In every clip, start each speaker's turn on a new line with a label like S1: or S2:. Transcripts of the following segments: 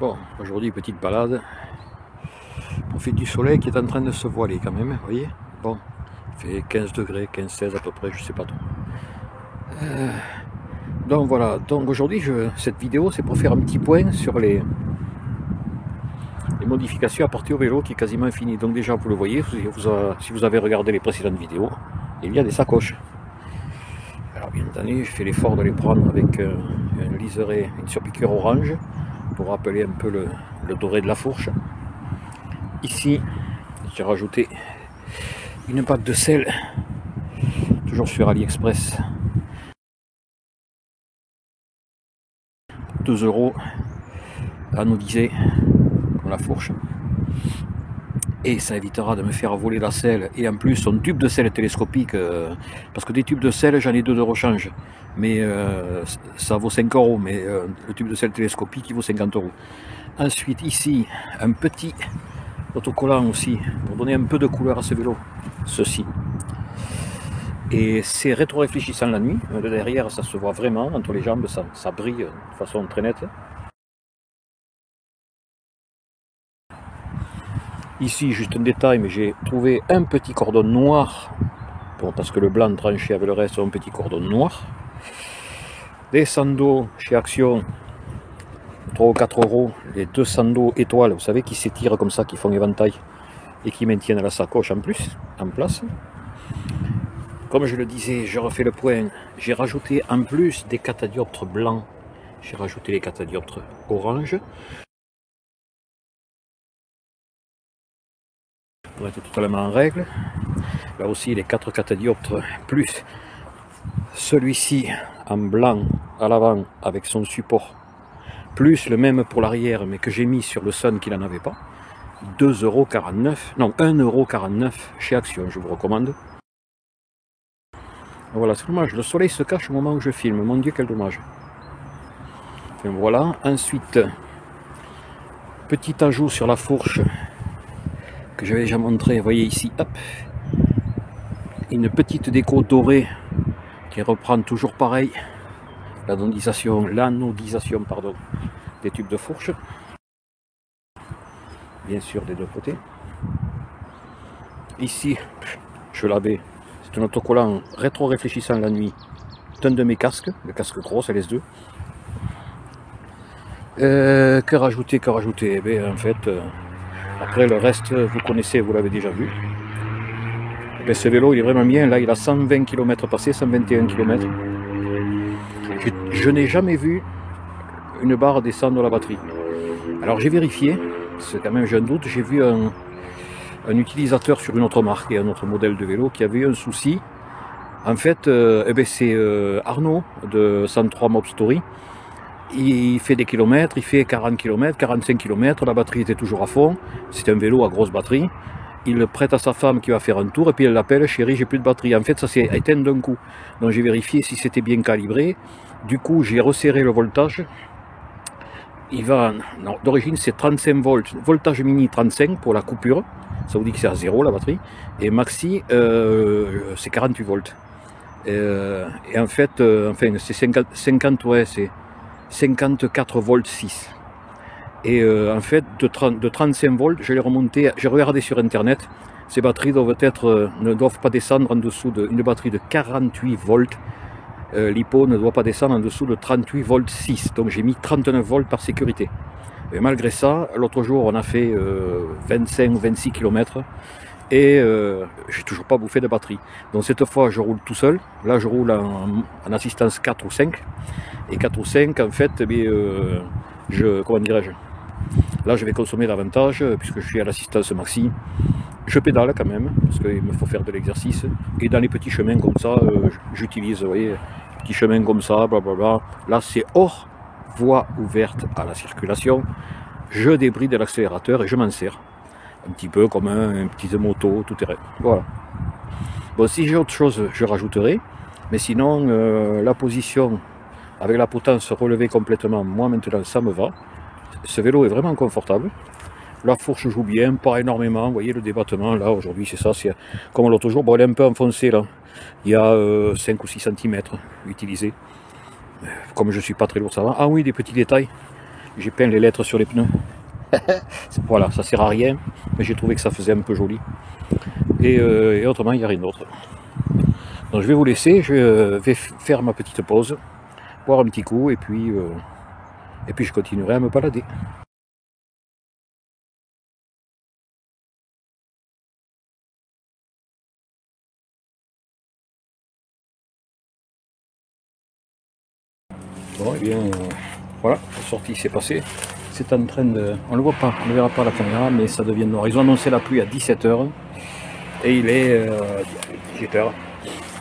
S1: Bon, aujourd'hui petite balade. On fait du soleil qui est en train de se voiler quand même, vous voyez. Bon, il fait 15 degrés, 15-16 à peu près, je sais pas trop. Donc voilà, donc aujourd'hui cette vidéo c'est pour faire un petit point sur les modifications apportées au vélo qui est quasiment fini. Donc déjà vous le voyez, si vous avez regardé les précédentes vidéos, il y a des sacoches. Alors bien entendu, je fais l'effort de les prendre avec un liseré, une surpiqûre orange, pour rappeler un peu le doré de la fourche. Ici, j'ai rajouté une bague de sel, toujours sur AliExpress, 2 € anodisé comme la fourche, et ça évitera de me faire voler la selle. Et en plus un tube de sel télescopique, parce que des tubes de sel j'en ai 2 de rechange, mais ça vaut 5 €, mais le tube de sel télescopique il vaut 50 €. Ensuite ici un petit autocollant aussi pour donner un peu de couleur à ce vélo, ceci, et c'est rétro-réfléchissant la nuit. De derrière ça se voit vraiment entre les jambes, ça brille de façon très nette. Ici juste un détail, mais j'ai trouvé un petit cordon noir, bon, parce que le blanc tranché avec le reste, un petit cordon noir. Des sandaux chez Action, 3 ou 4 €, les 2 sandaux étoiles, vous savez, qui s'étirent comme ça, qui font éventail et qui maintiennent la sacoche en plus en place. Comme je le disais, je refais le point, j'ai rajouté en plus des catadioptres blancs, j'ai rajouté les catadioptres orange pour être totalement en règle. Là aussi les 4 catadioptres plus celui-ci en blanc à l'avant avec son support, plus le même pour l'arrière mais que j'ai mis sur le Sun qui n'en avait pas. 2,49 €, non 1,49 € chez Action, je vous recommande. Voilà, c'est dommage, le soleil se cache au moment où je filme, mon Dieu quel dommage. Et voilà, ensuite, petit ajout sur la fourche que j'avais déjà montré, vous voyez ici, hop, une petite déco dorée qui reprend toujours pareil l'anodisation pardon, des tubes de fourche, bien sûr des deux côtés. Ici, je l'avais, c'est un autocollant rétro-réfléchissant la nuit, c'est un de mes casques, le casque gros, c'est LS2. Que rajouter, eh bien, en fait, après le reste, vous connaissez, vous l'avez déjà vu. Et bien, ce vélo, il est vraiment bien, là il a 120 km passés, 121 km. Je n'ai jamais vu une barre descendre la batterie. Alors j'ai vérifié, c'est quand même j'ai un doute, j'ai vu un utilisateur sur une autre marque et un autre modèle de vélo qui avait eu un souci. En fait, c'est Arnaud de 103 Mob Story. Il fait des kilomètres, il fait 40 km, 45 km, la batterie était toujours à fond, c'est un vélo à grosse batterie. Il le prête à sa femme qui va faire un tour et puis elle l'appelle, chérie j'ai plus de batterie. En fait ça s'est éteint d'un coup, donc j'ai vérifié si c'était bien calibré. Du coup j'ai resserré le voltage. Il va, d'origine c'est 35 volts, voltage mini 35 pour la coupure, ça vous dit que c'est à 0 la batterie, et maxi c'est 48 volts. Et en fait, enfin c'est 50 ouais, c'est 54 volts 6. Et en fait de 35 volts je l'ai remonté, j'ai regardé sur internet, ces batteries ne doivent pas descendre en dessous d'une batterie de 48 volts. L'hypo ne doit pas descendre en dessous de 38 volts 6, donc j'ai mis 39 volts par sécurité. Et malgré ça, l'autre jour on a fait 25 ou 26 km et j'ai toujours pas bouffé de batterie. Donc cette fois je roule tout seul, là je roule en assistance 4 ou 5, et 4 ou 5 en fait, comment dirais-je, là je vais consommer davantage puisque je suis à l'assistance maxi. Je pédale quand même parce qu'il me faut faire de l'exercice, et dans les petits chemins comme ça j'utilise, vous voyez, petits chemins comme ça, blablabla. Là c'est hors voie ouverte à la circulation, je débride l'accélérateur et je m'en sers un petit peu comme un petit moto tout terrain. Voilà. Bon, si j'ai autre chose je rajouterai, mais sinon la position avec la potence relevée complètement, moi maintenant ça me va. Ce vélo est vraiment confortable. La fourche joue bien, pas énormément, vous voyez le débattement là aujourd'hui c'est ça, c'est comme l'autre jour, bon elle est un peu enfoncée là, il y a 5 ou 6 cm utilisés, comme je suis pas très lourd ça va. Ah oui, des petits détails, J'ai peint les lettres sur les pneus. Voilà, ça sert à rien, mais j'ai trouvé que ça faisait un peu joli. Et autrement, il n'y a rien d'autre. Donc je vais vous laisser, je vais faire ma petite pause, boire un petit coup, et puis je continuerai à me balader. Bon, et bien, voilà, la sortie s'est passée. C'est en train de... On ne le voit pas, on ne le verra pas à la caméra, mais ça devient noir. Ils ont annoncé la pluie à 17 h et il est 18 h.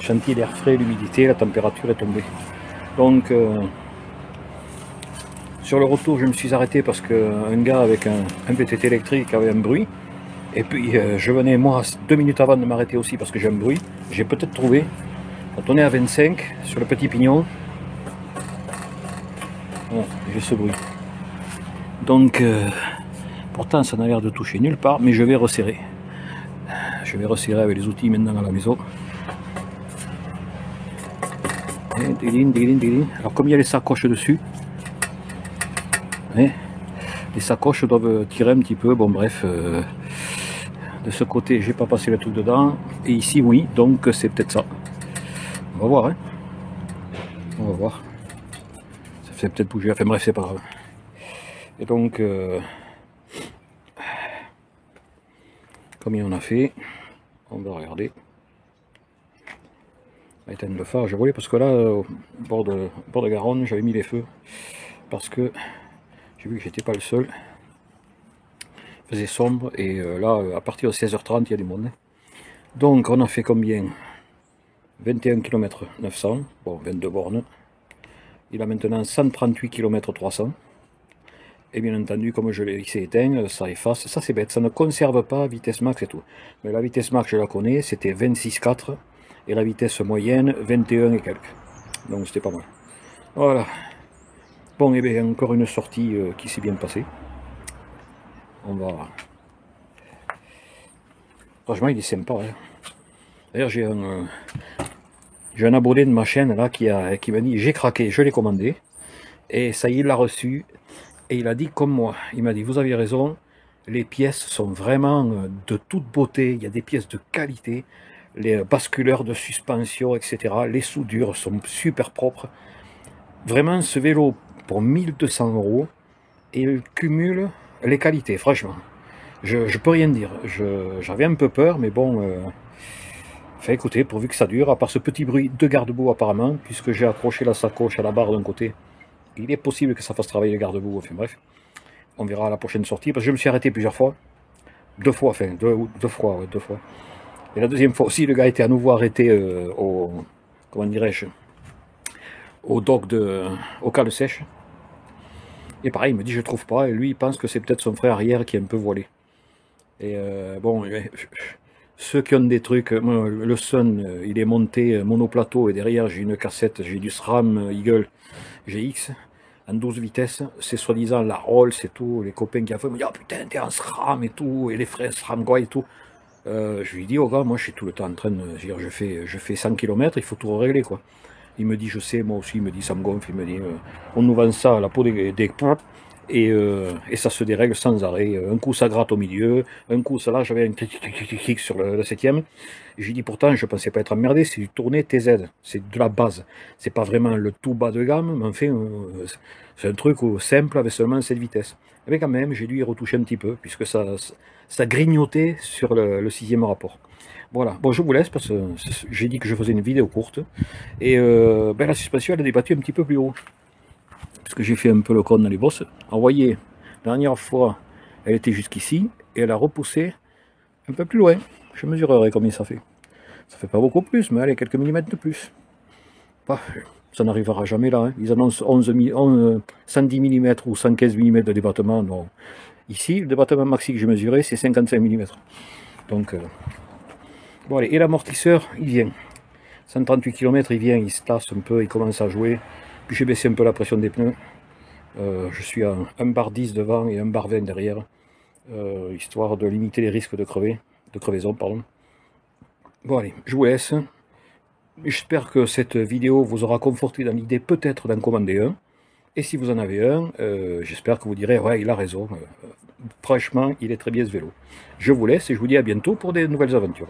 S1: Chantier d'air frais, l'humidité, la température est tombée. Donc, sur le retour, je me suis arrêté parce qu'un gars avec un VTT électrique avait un bruit. Et puis, je venais, moi, 2 minutes avant de m'arrêter aussi parce que j'ai un bruit. J'ai peut-être trouvé, quand on est à 25, sur le petit pignon, bon, j'ai ce bruit. Donc, pourtant, ça n'a l'air de toucher nulle part, mais je vais resserrer. Je vais resserrer avec les outils maintenant à la maison. Alors, comme il y a les sacoches dessus, les sacoches doivent tirer un petit peu. Bon, bref, de ce côté, j'ai pas passé le truc dedans, et ici, oui, donc c'est peut-être ça. On va voir, hein. On va voir. Ça fait peut-être bouger. Enfin, bref, c'est pas grave. Et donc, combien on a fait? On va regarder. On va éteindre le phare. Je voulais parce que là, au bord de Garonne, j'avais mis les feux parce que j'ai vu que j'étais pas le seul. Il faisait sombre et là, à partir de 16 h 30, il y a du monde. Donc, on a fait combien? 21 km 900, bon, 22 bornes. Il a maintenant 138 km 300. Et bien entendu, comme je l'ai éteint, ça efface. Ça, c'est bête, ça ne conserve pas vitesse max et tout. Mais la vitesse max, je la connais, c'était 26,4. Et la vitesse moyenne, 21 et quelques. Donc c'était pas mal. Voilà. Bon, et bien encore une sortie qui s'est bien passée. On va... Franchement, il est sympa. Hein. D'ailleurs, j'ai un abonné de ma chaîne là qui m'a dit, j'ai craqué, je l'ai commandé. Et ça y est, il l'a reçu. Et il a dit comme moi. Il m'a dit, vous avez raison, les pièces sont vraiment de toute beauté. Il y a des pièces de qualité. Les basculeurs de suspension, etc. Les soudures sont super propres. Vraiment, ce vélo, pour 1200 €, il cumule les qualités, franchement. Je peux rien dire. J'avais un peu peur, mais bon... Enfin, écoutez, pourvu que ça dure, à part ce petit bruit de garde-boue apparemment, puisque j'ai accroché la sacoche à la barre d'un côté, il est possible que ça fasse travailler le garde-boue, enfin bref. On verra à la prochaine sortie, parce que je me suis arrêté plusieurs fois. Deux fois. Et la deuxième fois aussi, le gars était à nouveau arrêté comment dirais-je, au dock au cale sèche. Et pareil, il me dit je trouve pas, et lui il pense que c'est peut-être son frère arrière qui est un peu voilé. Et bon, ceux qui ont des trucs, moi, le Sun, il est monté monoplateau, et derrière j'ai une cassette, j'ai du SRAM Eagle GX en 12 vitesses, c'est soi-disant la Rolls et tout, les copains qui ont fait, me disent oh putain t'es en SRAM et tout, et les frères SRAM quoi et tout. Je lui dis oh gars, moi je suis tout le temps en train de dire je fais 100 km, il faut tout régler quoi. Il me dit je sais, moi aussi, il me dit ça me gonfle, il me dit on nous vend ça à la peau des et ça se dérègle sans arrêt. Un coup ça gratte au milieu, un coup ça là j'avais un clic sur le 7ème. J'ai dit pourtant je pensais pas être emmerdé, c'est du tourné TZ, c'est de la base. C'est pas vraiment le tout bas de gamme, mais enfin c'est un truc simple avec seulement cette vitesse. Mais quand même j'ai dû y retoucher un petit peu, puisque ça grignotait sur le 6ème rapport. Voilà, bon je vous laisse parce que j'ai dit que je faisais une vidéo courte. Et ben, la suspension elle a débattu un petit peu plus haut. Parce que j'ai fait un peu le con dans les bosses. Alors, vous voyez, la dernière fois, elle était jusqu'ici, et elle a repoussé un peu plus loin. Je mesurerai combien ça fait. Ça fait pas beaucoup plus, mais allez, quelques millimètres de plus. Bah, ça n'arrivera jamais là. Hein. Ils annoncent 110 mm ou 115 mm de débattement. Non. Ici, le débattement maxi que j'ai mesuré, c'est 55 mm. Donc, bon allez, et l'amortisseur, il vient. 138 km, il vient, il se tasse un peu, il commence à jouer. Puis j'ai baissé un peu la pression des pneus. Je suis à 1 bar 10 devant et 1 bar 20 derrière. Histoire de limiter les risques de crevaison, pardon. Bon allez, je vous laisse. J'espère que cette vidéo vous aura conforté dans l'idée peut-être d'en commander un. Et si vous en avez un, j'espère que vous direz, ouais, il a raison. Franchement, il est très bien ce vélo. Je vous laisse et je vous dis à bientôt pour des nouvelles aventures.